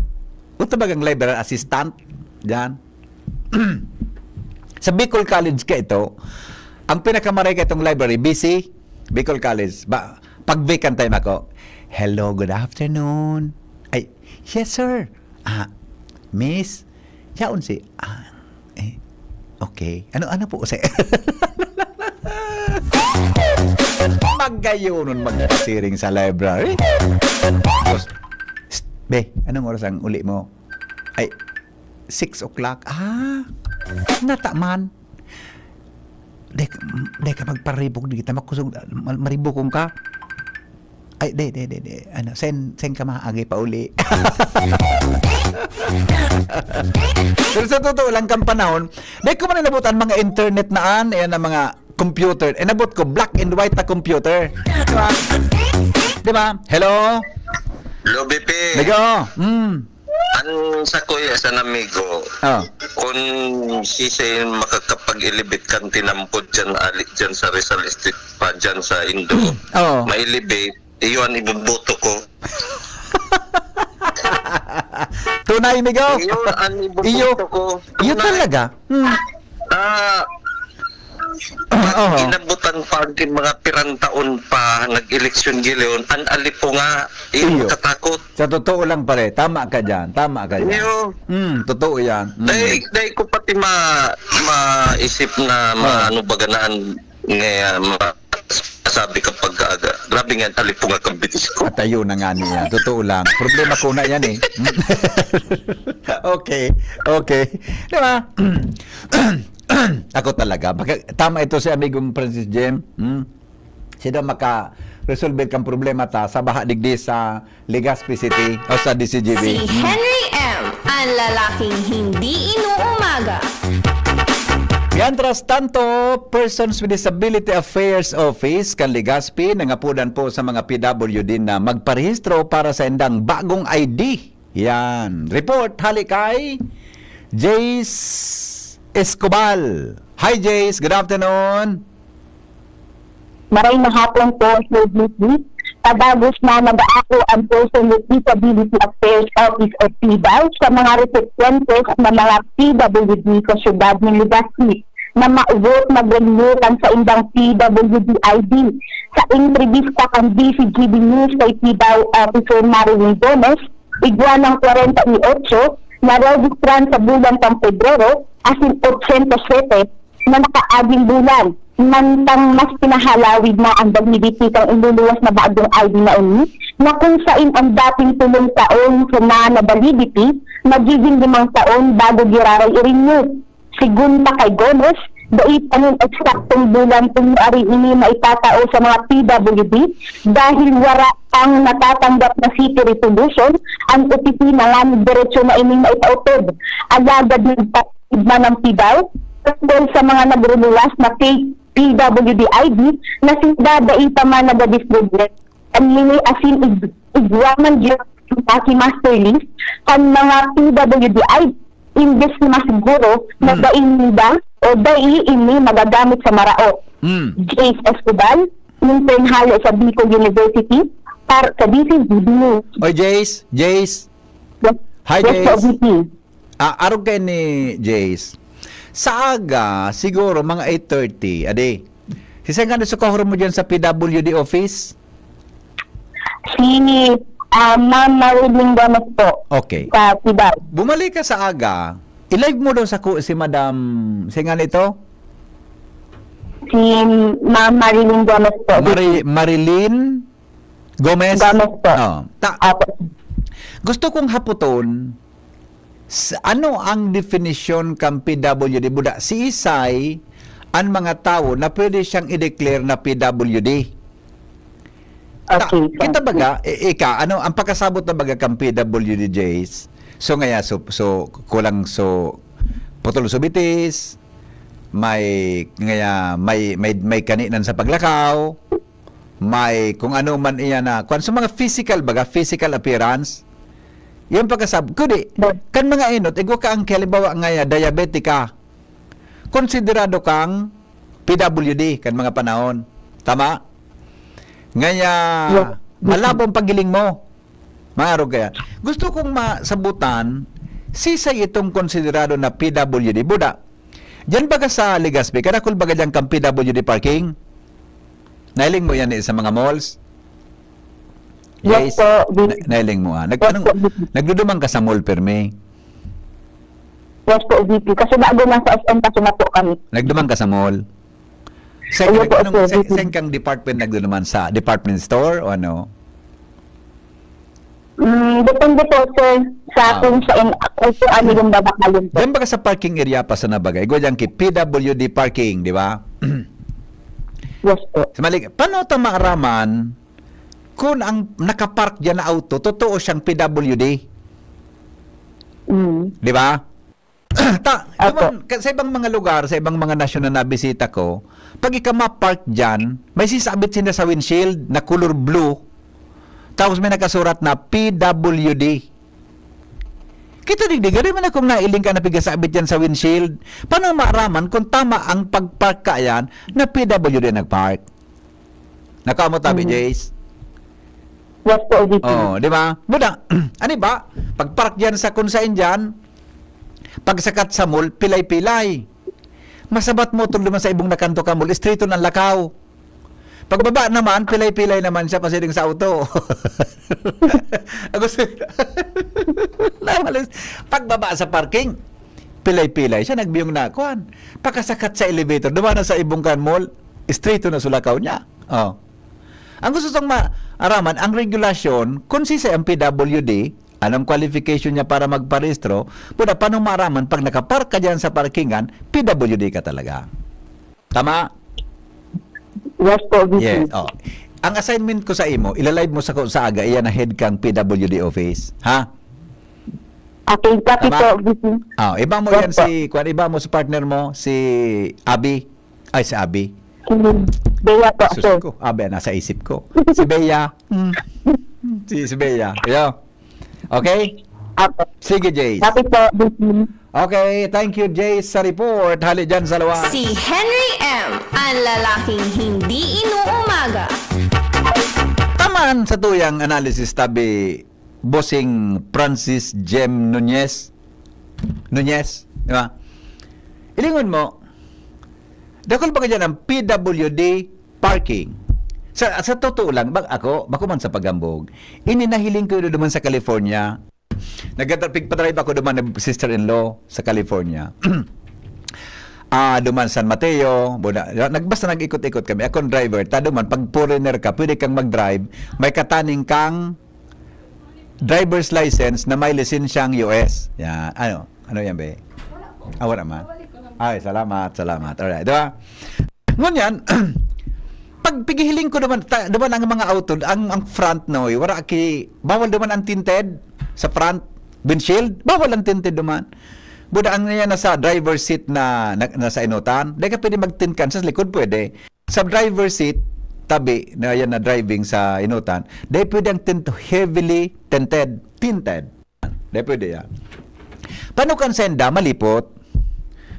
Ito bagang library assistant? Diyan. Sa Bicol College ka ito, ang pinakamaray ka itong library, BC, Bicol College. Pag vacant time ako, hello, good afternoon. Ay, yes, sir. Miss, yaon si, okay. Ano po kasi? Magayunon magpasiring sa library. Tapos, be, anong oras ang uli mo? Ay, 6 o'clock. Nataman. Dek ka magparibog di kita makusog maribukong ka. Ay, de. Ano, send ka maagi pa uli. Pero sa totoo lang kang panahon, dahil ko man nabutan mga internet naan, ayan ang mga computer. Nabot ko, black and white na computer. Diba? Diba? Hello? Hello, BP. Ligo? Ang sa kuya sa namigo, kung sisay makakapag-ilibit kan tinampod dyan, alit dyan sa Rizal Street pa dyan sa Indo, mailibit, iyon ibubuto ko. Tunay, Migo? Iyon ang ibubuto ko. Iyo talaga? Inabutan pa ang mga pirang taon pa nag-eleksyon giliyon, ang alipo nga, Iyo. katakot. Sa totoo lang pare, tama ka dyan. Iyo. Totoo yan. Dahil ko pati maisip na maano baganaan ngayon, sabi kapag aga. Grabe nga, alipo nga kang bitis ko. At ayun na nga niya. Totoo lang. Problema ko na yan eh. Okay. Diba? Ako talaga. Tama ito si amigong Francis Jem. Sino maka-resolve kang problema sa baha digdi sa Legazpi City o sa DCGB. Si Henry M. Ang lalaking hindi inuumaga. Mientras tanto, Persons with Disability Affairs Office kan Legazpi nangapudan po sa mga PWD na magparehistro para sa indang bagong ID. Yan. Report hali kay Jace Escobal. Hi Jace, good afternoon. Maray na hapon po, Sir VP. Kadagos na nag-aako ang Person with Disability Affairs Office o PDAO sa mga recipientes na mga PWD sa syudad ng Legazpi na maubot mag-renewan sa indang PWD ID. Sa entrevista kang DCGB News kay PDAO Officer Marilyn Gomez, igwa ng 48 na registran sa bulan ng Pebrero asin 87 na nakaaging bulan. Mantang mas pinahalawid na ang validity ng inuluwas na bagong ID na uni, na kung saan ang dating 7 taon na validity, magiging 5 taon bago giraray i-renew. Sigun pa kay Gomez, dait anong eksaktong bulan kung ari ini maitatao sa mga PWD dahil wala pang natatanggap na city resolution, ang opisina nga diretso na ining maitautod. Alagad ng patibma ng PDAO, dahil sa mga nagrenulas na fake PWD ID na sila daita man nag-distribute ang lini asin igwaman dyan si master list kan mga PWD ID imbes na siguro na dainida o dai ini magagamit sa maraot. Jace Escobal, intern halo sa Bicol University para sa DCGB News. Oy Jace. Hi Jace. Araw kayo ni Jace. Sa aga, siguro mga 8:30, ade, Sisa nga sa kahuro mo dyan sa PWD office? Si Ma'am Marilyn Gomez po. Okay. Sa Tibay. Bumalik ka sa aga, i-live mo daw si Madam, nga nito? Si Ma'am Marilyn Gomez po. Marilyn Gomez? Gomez po. Oh. Apo. Gusto kong haputon, ano ang definition kang PWD? Buda, si Isay, ang mga tao na pwede siyang i-declare na PWD. Okay. Kita baga, ano, ang pagkasabot na baga kang PWD, Jace, so ngaya, kulang, putol subitis, may kaninan sa paglakaw, may kung ano man iyan na, kung sa mga physical appearance, yung pagkasabot, kundi, kan mga inot, igwa ka ang kalibawa ngaya, diabetic ka, konsiderado kang PWD, kan mga panahon. Tama? Ngaya, malabong pagiling mo. Maarog kaya. Gusto kong masabutan, sisay itong konsiderado na PWD. Buda, dyan baga sa Legazpi, kanakul baga dyan kang PWD parking? Nailing mo yan sa mga malls? Yes po. Nailing mo nagdudumang ka sa mall, perme? Yes po, VP. Kasi bago lang sa SM kasi na po kami. Nagdumang ka sa mall? Ayun po, sir. Saan kang department nagduduman? Sa department store o ano? Depende po, sir, sa kung saan ano yung babakalin po. Diyan baga sa parking area pa sa nabagay? Ikaw dyan kay PWD parking, di ba? Yes po. Paano ito maaraman kung ang nakapark dyan na auto, totoo siyang PWD? Di ba? Sa ibang mga lugar, sa ibang mga nasyon na nabisita ko, pag ikaw ma-park dyan, may sisabit sila sa windshield na color blue, tapos may nakasurat na PWD. Kita digdiga rin man akong nailing ka na pigasabit yan sa windshield. Paano maaraman kung tama ang pag-park ka yan na PWD nag-park? Nakaamot tabi, Jace? Yes po, VP. Oh, di ba? Buda, ano ba? Pag-park dyan sa kung saan dyan, pagsakat sa mall, pilay-pilay. Masabat mo tulad naman sa ibong nakanto ka mall, straight ng lakaw. Pagbaba naman, pilay-pilay naman siya pasiring sa auto. Pagbaba sa parking, pilay-pilay siya, nagbiyong na, kuhan. Pagkasakat sa elevator, dumaan na sa ibong kan mall, straight na sulakaw niya. Oh. Ang gusto kong maaraman, ang regulasyon, kung sisa ang PWD, anong qualification niya para magparehistro, pero paano maaraman pag nakapark ka dyan sa parkingan, PWD ka talaga. Tama? Yes po, VP. Yes. Oh. Ang assignment ko sa imo, ilalive mo sa aga, iyan na head kang PWD office. Ha? Okay, copy Tama? po, VP. Oh, iba mo yan iba mo sa partner mo, si Abby. Ay, si Abby. Bea po, Sus sir. ko, Abby, nasa isip ko. Si Bea. Si Bea. Yo. Okay? Apo. Sige, Jace. Copy po, VP. Okay, thank you, Jace, sa report. Hali dyan sa lawa. Si Henry M. Ang lalaking hindi inuumaga. Taman sa tuyang analysis tabi bossing Francis Jem Nunez, di ba? Ilingon mo, dakol ba ka dyan ang PWD parking? Sa totoo lang, bako man sa pagambog, ininahiling ko naman sa California. Nagpig-padrive ako naman ng sister-in-law sa California. Duman San Mateo, basta nag-ikot-ikot kami. Akong driver, duman, pag foreigner ka, pwede kang mag-drive, may kataning kang driver's license na may lisensyang US. Yan, ano yan ba? Wala man. Ay, salamat. Alright, diba? Ngunyan, pag pigihiling ko naman ang mga auto, ang front bawal naman ang tinted sa front windshield, bawal ang tinted naman. Buda ang niya nasa driver seat na nasa inutan, di ka pwede mag-tint ka, sa likod pwede. Sa driver seat, tabi, na yan na driving sa inutan, di pwede ang heavily tinted. Di pwede yan. Paano kang senda, malipot,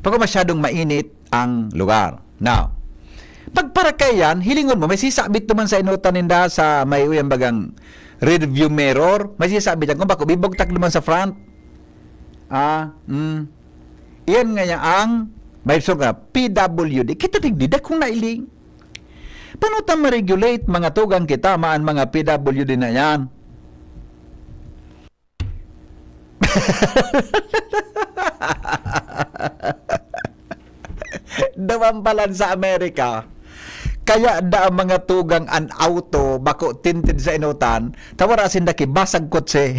pag masyadong mainit ang lugar. Now, pag para yan, hilingon mo, may sisabit naman sa inutan ninda sa may uyang bagang rear view mirror, may sisabit yan, kung bako, bibogtak naman sa front. Iyan nga niya ang may suga PWD. Kita tigdida kung nailing. Paano ta ma-regulate mga tugang kita maan mga PWD na yan? Dawampalan sa Amerika. Kaya da ang mga tugang an auto bako tinted sa inutan, tawara sin daki basag kotse.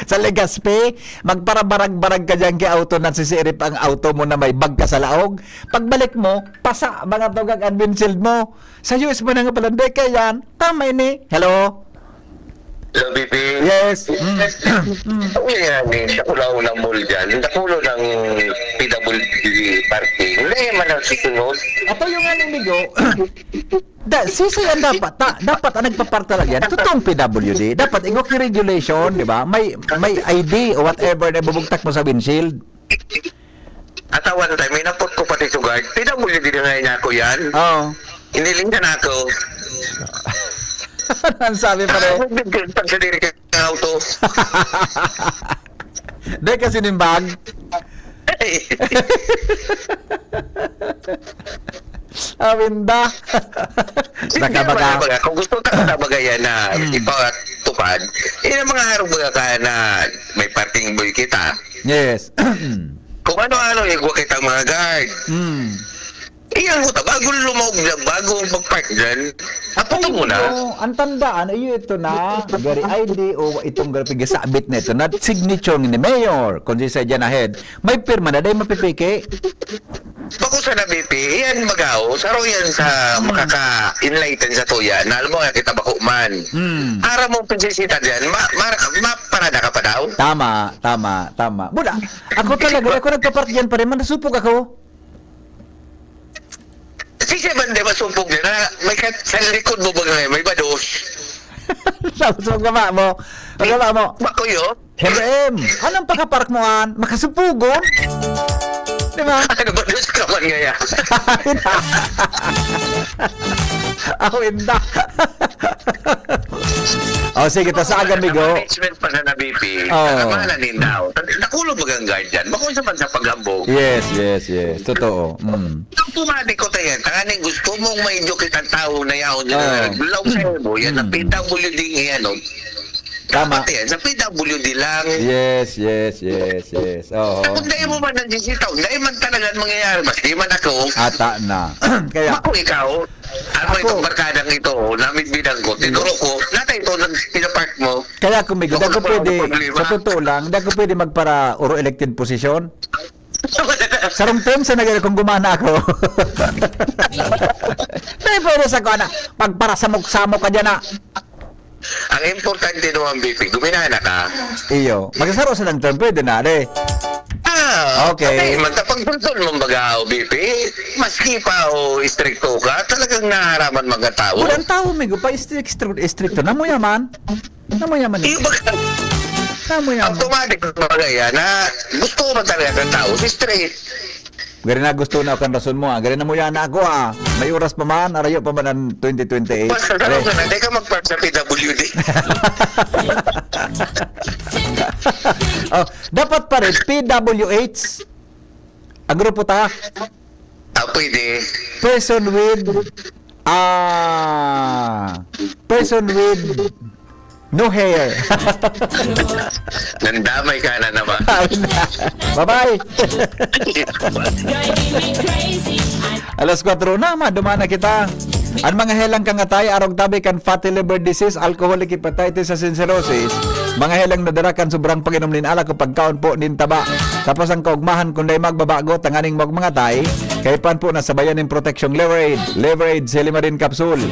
Sa Legazpi, magparabarag-barag ka dyan kay auto na sisirip ang auto mo na may bag ka sa laog. Pagbalik mo, pasa mga tugang ang windshield mo. Sa US mo na nga palande kaya yan. Tama ini. Hello? Hello, BP. Yes. Ako yan eh, sa ulaw ng mall dyan, nakulo ng PWD parking. Hindi man ang susunod. Ato yung anong migo, sisiyan dapat ang nagpaparta lang yan. Totoong PWD. Dapat igok yung regulation, di ba? May ID o whatever na bubugtak mo sa windshield. At one time, may napot ko pati sa guard. PWD na nga niya ako yan. Oo. Iniling na ako. Ang sabi pa rin. Pagsadiri ka ng auto. Dahil kasi nimbag. Awinda. Baga, kung gusto ka na bagay na ipatupad, ang mga harong baga ka na may parking boy kita. Yes. Kung ano-ano, igwa kitang mga guard. Iyan mo ta, bago lumawag dyan, bago magpark dyan, aputo mo na. Ang tandaan, iyo ito na, gari ID o itong gari sabit na ito na signature ni Mayor. Kung di sa dyan ahead, may pirma na dahil mapipiki. Bako sa nabipi, iyan magaw, saro yan sa makaka-enlighten sa tuya, na alam mo nga kita bako man. Ara mong pinsisita dyan, maparada ka pa daw. Tama. Buda, ako talaga, ako nagpapark dyan pa rin, manasupog ako. Kasi bande masumpog din na may sa likod mo ba ngayon, may bados. Sa gama mo. Bako yun? Henry M, anong pagkapark mo an? Makasupugon? Di ba? Ano bados ka man ngaya? Ako inda. O sige, ta sa agamigo. Management pa na BP. Nakamahalan daw. Nakulo ba ang guard dyan? Bako sa man sa paghambog. Yes. Totoo. Ang pumadi ko tayo, tanganing gusto mong may kitang tao na yaon dyan. Law sa'yo mo, yan ang PWD ngayon. Tama. Yan, sa PWD lang. Yes. Oo. Kung dahil mo man nagsisitaw, dahil man talaga mangyayari, mas di man ako. Ata na. Kaya, Ako ikaw, ano itong barkadang ito, namit-bidang ko, tinuro ko, natay ito ng pinapark mo. kaya kumigo, da ko pwede, sa totoo lang, da ko pwede magpara uro elected position. Sarong term sa nagano kung gumana ako. Dahil pwede sa ko na, pagpara samok-samok ka dyan na. Ang importante naman, BP, guminana ka. Iyo, magsasaro sa ng term, pwede na, de. Okay. Magkapagpagpag mong bagaw, BP, maski pa o istrikto ka, talagang naharaman mga tao. Walang tao, migo, pa stricto. Namo yaman. Iyo ba ka? Automatic bagay yan na gusto mo talaga ng tao, si straight. Gari na gusto na akong rason mo, gari na mo yan ako, May oras pa man, arayo pa man ang 2028. Basta ka na, hindi ka mag-park sa PWD. Dapat pa rin, PWH. Ang grupo ta, Pwede. person with no hair. Nandamay ka na naman. Bye-bye. Alas 4 na, dumana kita. Ang mga helang kangatay, arog tabi kan fatty liver disease, alcoholic hepatitis, and cirrhosis. Mga helang nadara kan sobrang pag-inom nin ala kapag kaon po nin taba. Tapos ang kaugmahan kundi magbabago, tanganing mga tay, kay pan po nasabayan ng protection Liver-Aid Silimarin Capsule.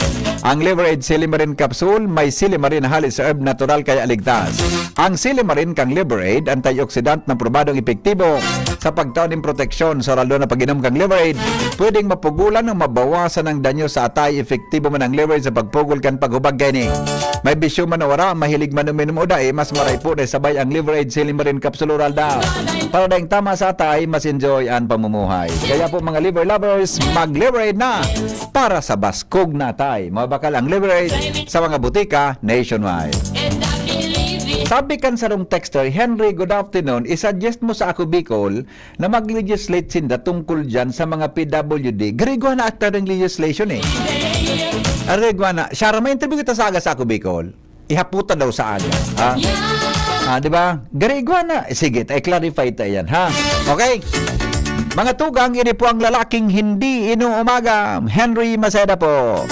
Ang Liver-Aid Silimarin Capsule may silimarin na halis sa herb natural kaya ligtas. Ang silimarin kang Liver-Aid, antioxidant na probadong epektibo sa pagtaon ng proteksyon sa lalo na pag-inom kang Liver-Aid. Pwedeng mapugulan o mabawasan ang danyo sa atay. Epektibo man ang Liver-Aid sa pagpugol kan paghubag gani. May bisyo man wara, mahilig man uminom o dae, mas maray po na sabay ang Liver-Aid Silimarin Capsule oral daw. Para dahing tama sa atay, mas enjoy ang pamumuhay. Kaya po mga liver lovers, mag-Liver-Aid na para sa baskog na atay. Mabakal ang Liver-Aid sa mga butika nationwide. And I believe it. Sabi kan sa rong texter, Henry, good afternoon. I-suggest mo sa ako, Bicol, na mag-legislate sinda tungkol dyan sa mga PWD. Garigwa na akta ng legislation eh. Garigwa na. Siya, may interview kita sa aga sa ako, Bicol. Ihaputa daw sa aga. Ha? Di ba? Garigwa na. Sige, i-clarify tayo yan, ha? Okay? Mga tugang, ini po ang lalaking hindi inuumaga. Henry Maceda po.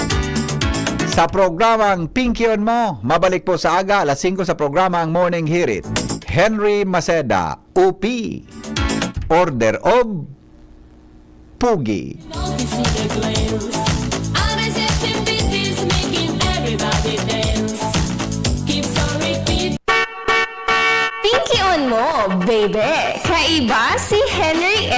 Sa programang Pinky on Mo, mabalik po sa aga, alas 5 sa programang Morning Hirit. Henry Maceda, UP, Order of Pugi. Pinky on mo, baby. Kaiba si Henry